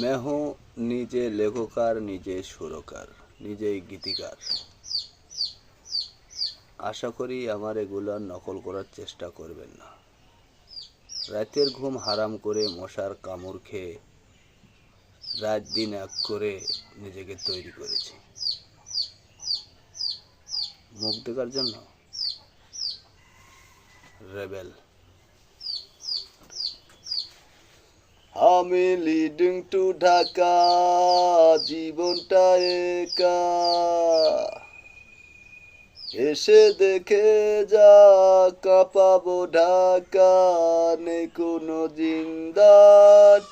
मैं हूँ নিজে লেখকার, নিজে সুরকার, নিজেই গীতিকার। আশা করি আমার এগুলোর নকল করার চেষ্টা করবেন না। রাতের ঘুম হারাম করে মশার কামড় খেয়ে রাত দিন এক করে নিজেকে তৈরি করেছি মুখ দেখার জন্য। রেবেল। আমি লিডিং টু ঢাকা, জীবনটা একা। এসে দেখে যা, কাঁপাবো ঢাকা। নেই কোনো জিন্দা,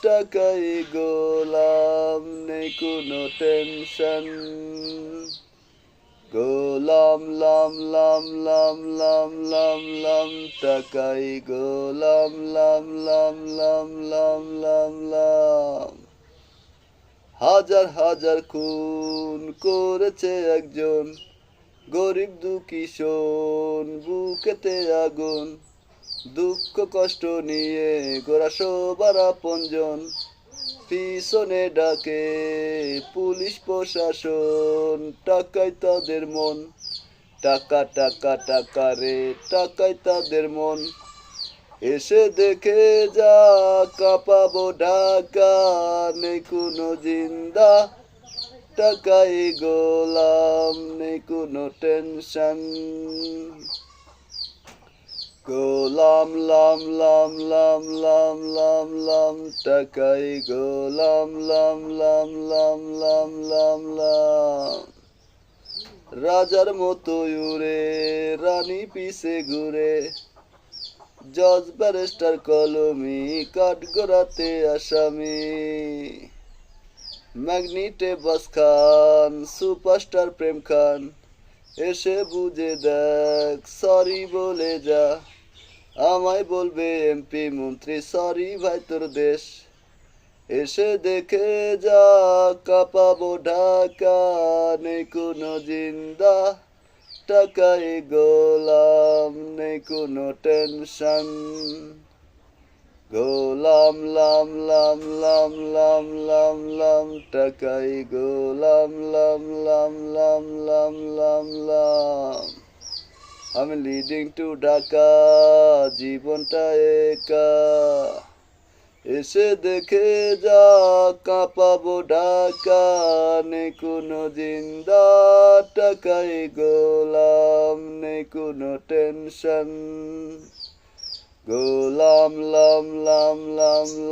টাকাই গোলাম। নেই কোনো টেনশন, গোলাম লাম লাম লাম লাম লাম লাম। টাকাই গোলাম লাম লাম লাম লাম লাম লাম। হাজার হাজার খুন করেছে একজন, গরিব দুঃখী শোন, বুকেতে আগুন। দুঃখ কষ্ট নিয়ে গোরা সবার আপনজন, পিছনে ডাকে পুলিশ প্রশাসন। টাকায় তাদের মন, টাকা টাকা টাকা রে, টাকায় তাদের মন। এসে দেখে যা, কাঁপাবো ঢাকা। নেই কোনো জিন্দা, টাকাই গোলাম। নেই কোনো টেনশন, গোলাম লাম লাম লাম লাম লাম লাম। টাকাই গোলাম লাম লাম লাম লাম লাম লাম। রাজার মতো উড়ে, রানী পিছে ঘুরে, জজ ব্যারিস্টার কলমি, কাঠগড়াতে আসামি। ম্যাগনিটে বাস খান, সুপারস্টার প্রেম খান। এসে বুঝে দেখ, সরি বলে যা। আমায় বলবে এমপি মন্ত্রী, সরি ভাই তোর দেশ। এসে দেখে যা, কাঁপাবো ঢাকা। নেই কোনো জিন্দা, টাকাই গোলাম। নেই কোনো টেনশন, গোলাম লাম লাম লাম লাম লাম লাম। টাকাই গোলাম লাম লাম লাম লাম লাম লাম। আমি লিডিং টু ঢাকা, জীবনটা একা। এসে দেখে যা, কাঁপাবো ঢাকা। নেই কোনো জিন্দা, টাকাই গোলাম। নেই কোনো টেনশন, গোলাম লাম লাম লাম লাম।